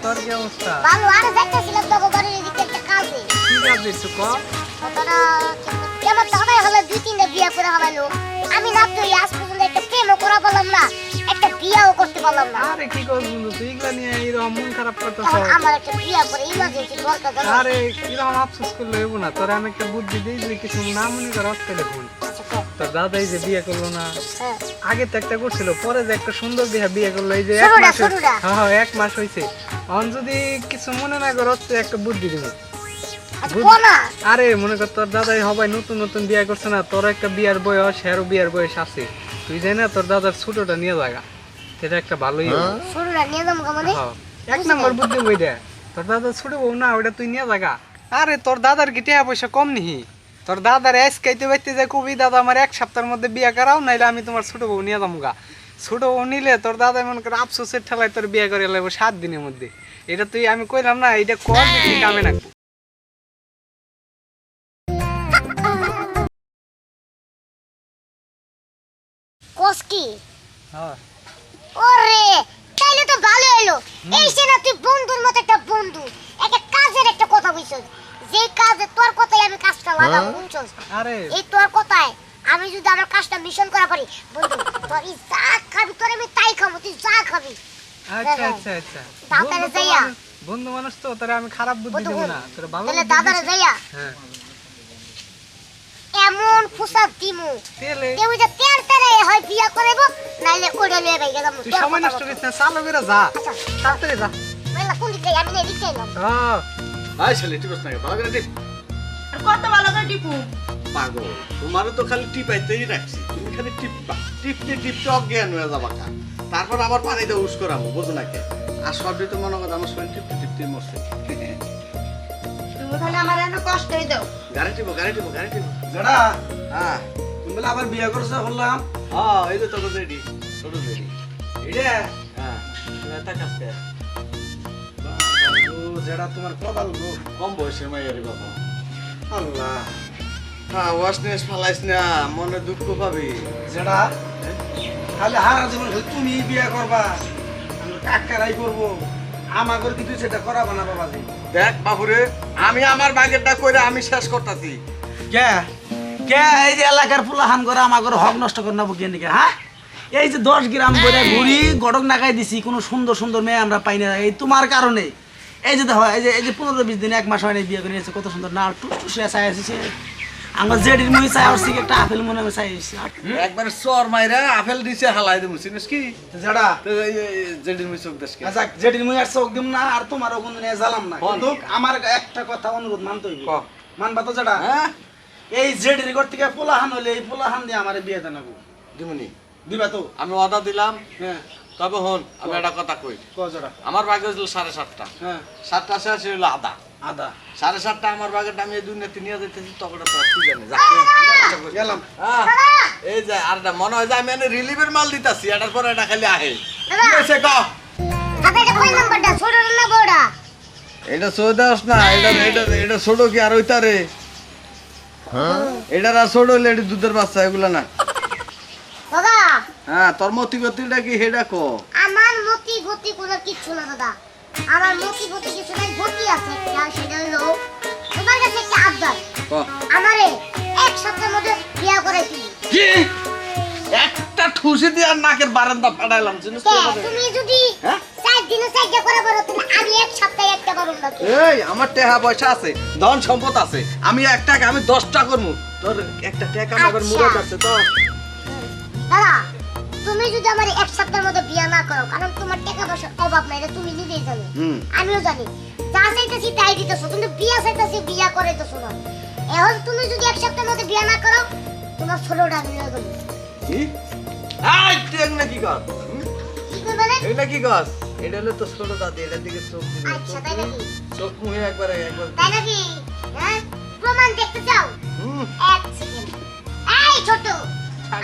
তোর কি অবস্থা? ভালো আরে যাইতাছিলাম তো বাড়ির এদিকে একটা কাজে। কি কাজ দিছো ক? ওটা কেমন টাকায় হলো দুই তিনটা বিয়া করে হলো। আমি না তো আজ পর্যন্ত একটা প্রেমও করা পারলাম না, একটা বিয়াও করতে পারলাম না। আরে কি করব বন্ধু, তুই এগুলা নিয়ে এরকম মন খারাপ করতেছ? আমার একটা বিয়া করে ইমার্জেন্সি দরকার জানো। আরে এরকম আফসোস করলে হইব না, তোর আমি একটা বুদ্ধি দিই যে কিছু না মনে কর আসলে ভুল। তোর দাদাই যে বিয়ে করলো না, আগে তো একটা করছিল, পরে যে একটা সুন্দর বিয়ে করলো, এই যে এক মাস। হ্যাঁ 1 মাস হইছে। এখন যদি কিছু মনে না করো তো একটা বুদ্ধি দিব। আরে মনে কর তোর দাদাই হবাই নতুন নতুন বিয়ে করছে না, তোর একটা বিয়ার বয়স, হেরো বিয়ার বয়স আছে, তুই জানি না তোর দাদার ছোটটা নিয়ে লাগা, সেটা একটা ভালোই ছোটটা নিয়ে যাবো মানে 1 নম্বর বুদ্ধি বই দে। তোর দাদার ছোট বউ না, ওটা তুই নিয়ে লাগা। আরে তোর দাদার কি টাকা পয়সা কম নিহি? তোর দাদার আজকাইতে বাইতে যায় কবি দাদা আমার 1 সপ্তাহের মধ্যে বিয়ে করাও, নাইলে আমি তোমার ছোট বউ নিয়ে যাবো গা। ছোট বউ নিলে তোর দাদা মনে করে আফসোসের ঠেলায় তোর বিয়ে করে লাগবো 7 দিনের মধ্যে। এটা তুই আমি কইলাম না, এটা কর দেখি কামে নাকবো। কসকি হ্যাঁ ওরে তাইলে তো ভালো হলো। এই সে না তুই বন্ধুর মতো একটা বন্ধু, একটা কাজের একটা কথা বলছিস, যে কাজে তোর কথাই আমি কাজটা লাগাবো বুঝছস। আরে এই তোর কথায় আমি যদি আমার কাজটা মিশন করা পারি বন্ধু, তোর যা খাবি তোর আমি তাই খাবো, তুই যা খাবি। আচ্ছা আচ্ছা আচ্ছা দাদারে যাইয়া বন্ধু মানুষ তো, তোরে আমি খারাপ বুদ্ধি দিব না, তোরে ভালো তাহলে বুদ্ধি দাদারে দিছি। যাইয়া হ্যাঁ এমন ফুসাদ দিমু তেলে কেউ যে তেল তেলে হয় বিয়া করাইবো, নাইলে ওইটা লয়ে বাইরে যাবো। তুই সময় নষ্ট করিস না, চালু করে যা, আচ্ছা তাড়াতাড়ি যা। মেলা কোন দিকে আমি না দিতে এলাম। হ্যাঁ আই শালি টিপস না, ভালো করে টিপ। আর কত ভালো করে টিপু। পাগল, তোমারও তো খালি টিপাইতেই রাখছি, তুমি খালি টিপবা, টিপতে টিপতে অজ্ঞান হয়ে যাবা কা। তারপর আবার পানিতে উস করাবো, বুঝো না কে। আর সবই তো মনে কথা আমার শরীর টিপতে টিপতে মরছে। তুমি খালি আমার এত কষ্টই দাও। গাড়ি টিপো, গাড়ি টিপো, গাড়ি টিপো। জড়া হ্যাঁ তুমি বলে আবার বিয়ে করছো বললাম। হ্যাঁ এই তো তোকে রেডি, ছোট রেডি। এটা হ্যাঁ এটা কাজটা যেটা তোমার কপাল গো। কম বয়সের মাইয়ারি বাবা। আল্লাহ হ্যাঁ ওয়াশনেস ফালাইস না, মনে দুঃখ পাবি। যেটা খালি হারা জীবন খালি তুমি বিয়ে করবা, আমি কাকারাই করবো, আমাকে কিন্তু সেটা করাবো না বাবাজি। দেখ বাবুরে, আমি আমার বাগেরটা কইরা আমি শেষ করতাছি। কে কে এই যে এলাকার ফুলাহান করে আমাকে হক নষ্ট করে নেবো কে নাকি? হ্যাঁ এই যে 10 গ্রাম করে ঘুরি গড়ক নাগাই দিছি, কোনো সুন্দর সুন্দর মেয়ে আমরা পাই না এই তোমার কারণে। এই যে দেখো এই যে 15-20 দিন 1 মাস হয় না বিয়ে করে নিয়েছে, কত সুন্দর না টুসটুসে চাই আসছে। আমার জেডির মুই চাই আসছি, একটা আপেল মনে হয় চাই আসছি। একবার সর মাইরা আপেল দিছে হালাই দেবো, চিনিস কি? যেটা জেডির মুই চোখ দেশকে। আচ্ছা জেডির মুই আর চোখ দিম না, আর তোমারও কোনো নিয়ে জ্বালাম না, বল। কিন্তু আমার একটা কথা অনুরোধ মানতে হইবে। ক। মানবা তো যেটা হ্যাঁ এই জেডির ঘর থেকে পোলাহান হলে এই পোলাহান দিয়ে আমার বিয়ে দেনাবো দিমুনি, দিবা তো? আমি অর্ডার দিলাম। হ্যাঁ তবে হন আমি একটা কথা কই, ক যেটা আমার বাগে হইল 7:30, হ্যাঁ 7টা শেষ হইল আধা, আদা 7:30 আমার বাগেরটা আমি এই দুনিয়াতে নিয়ে যেতেছি, তখন তো তুই জানি যা। গেলাম। এই যে আরটা মনে হয় যে আমি এনে রিলিভের মাল দিতাছি, এটার পরে এটা খালি আহে। দাদা কি হইছে ক? দাদা এটা কোন নাম্বারটা, ছোট না বড়টা? এটা সৌদাস না, এটা ছোট কি আর ওইতারে? এটার আর ছোট হইলে এটা দুধের বাচ্চা, এগুলা না। দাদা হ্যাঁ তোর মতি গতিটা কি হেডা কো? আমার মতি গতি কোনো কিছু না দাদা, আমার মতি গতি কিছু নাই, গতি আছে একটা, সেটা হলো তোমার কাছে একটা আবদার। ক আমারে 1 সপ্তাহের মধ্যে বিয়া করে দিবি। কি একটা ঠুসি দিয়ে আর নাকের বারান্দা ফাটাইলাম, চিনিস তো? তুমি যদি হ্যাঁ? 4 দিনে 4টা করে বলো, তুমি আমি 1 সপ্তাহে একটা করব না। এই আমার টাকা পয়সা আছে, ধন সম্পদ আছে, আমি একটাকে আমি 10টা করবো, তোর একটা টাকা আমার আচ্ছা। মুরত আছে তো। দাদা তুমি যদি আমার 1 সপ্তাহের মধ্যে বিয়া না করো, কারণ তোমার টাকা পয়সার অভাব নাই, এটা তুমি নিজেই জানো, হুম। আমিও জানি, যা চাইতেছি তাই দিতেছো, কিন্তু বিয়া চাইতেছি বিয়া করাইতেছো না। এখন তুমি যদি 1 সপ্তাহের মধ্যে বিয়া না করো, তোমার ছোটটা আমি নিয়ে যাবো। কি এই তুই এগুলা কি কর? কি করবে না? এগুলা কি কর? এটা হলো তো ছোট দাদি, এটার দিকে চোখ দিবি, আচ্ছা তাই নাকি? চোখ মুহে একবার তাই নাকি? হ্যাঁ প্রমাণ দেখতে চাও? হুম 1 সেকেন্ড। এই ছোট,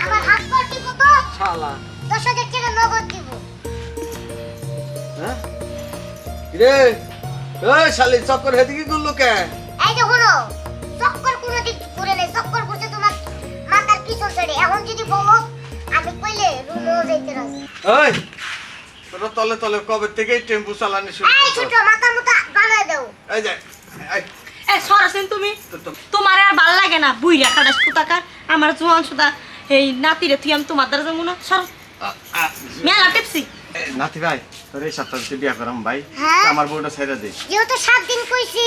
আমার হাত পড়তি কত? শালা 10,000 টাকা নগদ দিব। হ্যাঁ রে এই শালি চক্কর হেদিকে গুল্লু কে? এই যে হলো চক্কর কোনো দিক ঘুরে নেই, চক্কর ঘুরছে তোমার মাথার পিছন সাইডে। এখন যদি বলো আমি কইলে রুমও যাইতে রাজি। এই তোরা তলে তলে কবে থেকেই টেম্পু চালানি শুরু এই করছিস? ছোট মাথা মুতা বানায় দাও। এই যে এই, এ সরাসরি তুমি তো- তোমার আর ভাল লাগে না বুইরা খাটাস কোথাকার আমার জোয়ান সুদা এই নাতিরে তুই আমি তোমার দ্বারা যাবো না সর মেলা টিপসি নাতি ভাই তোর এই সপ্তাহে বিয়া করাম ভাই হ্যাঁ? আমার বউটা ছেড়ে দে যেহেতু 7 দিন কইছি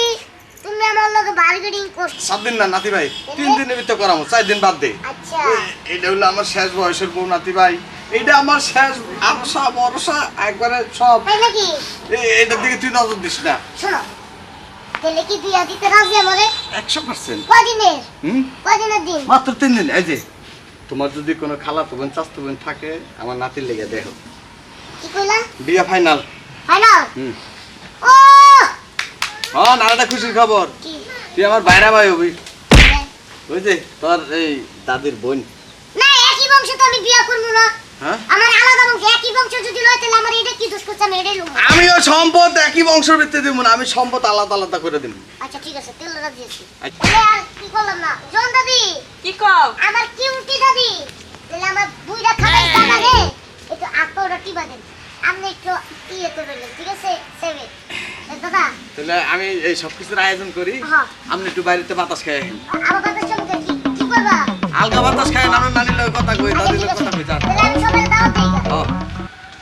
তুমি আমার লগে বার্গেনিং করছো। 7 দিন না নাতি ভাই 3 দিনের ভিতর করামো 4 দিন বাদ দে আচ্ছা এটা হলো আমার শেষ বয়সের বউ নাতি ভাই এটা আমার শেষ আশা ভরসা একবারে সব তাই নাকি? এটার দিকে তুই নজর দিস না শোনো তাহলে কি বিয়া দিতে রাজি আমারে? 100%। কদিনের? হুম কদিনের দিন? মাত্র 3 দিন এই যে তোমার যদি কোনো খালাতো বোন চাচাতো বোন থাকে আমার নাতির লেগে দেখো কি কইলা? বিয়া ফাইনাল ফাইনাল? হুম ও হ্যাঁ নানাটা খুশির খবর কি? তুই আমার বাইরা ভাই হবি ওই যে তোর এই দাদির বোন না একই বংশ তো আমি বিয়া করব না। হ্যাঁ আমার আলাদা বংশ একই বংশ যদি লয় তাহলে আমার এটা কি দোষ করছে আমি এটাই লুম। আমিও সম্পদ একই বংশের ভিত্তি দিব না আমি সম্পদ আলাদা আলাদা করে দিব আচ্ছা ঠিক আছে তেল রাজি আছি। আচ্ছা। তাহলে আর কি করলাম না জন দাদি কি কও আমার কিউটি দাদি তাহলে আমার বুইরা খাবার জানা রে একটু আতোরা টিবা দেন আপনি একটু ইয়ে করে নেন ঠিক আছে সেভে দাদা তাহলে আমি এই সব কিছুর আয়োজন করি হ্যাঁ। আপনি একটু বাইরেতে বাতাস খাই আসেন আমার কথা চমকে কি কি করবা? হালকা বাতাস খাই আমার নানির লগে কথা কই আচ্ছা, দাদির ঠিক লগে আছে। কথা কই যান তাহলে আমি সবাই দাওয়াত দেই গা। হ্যাঁ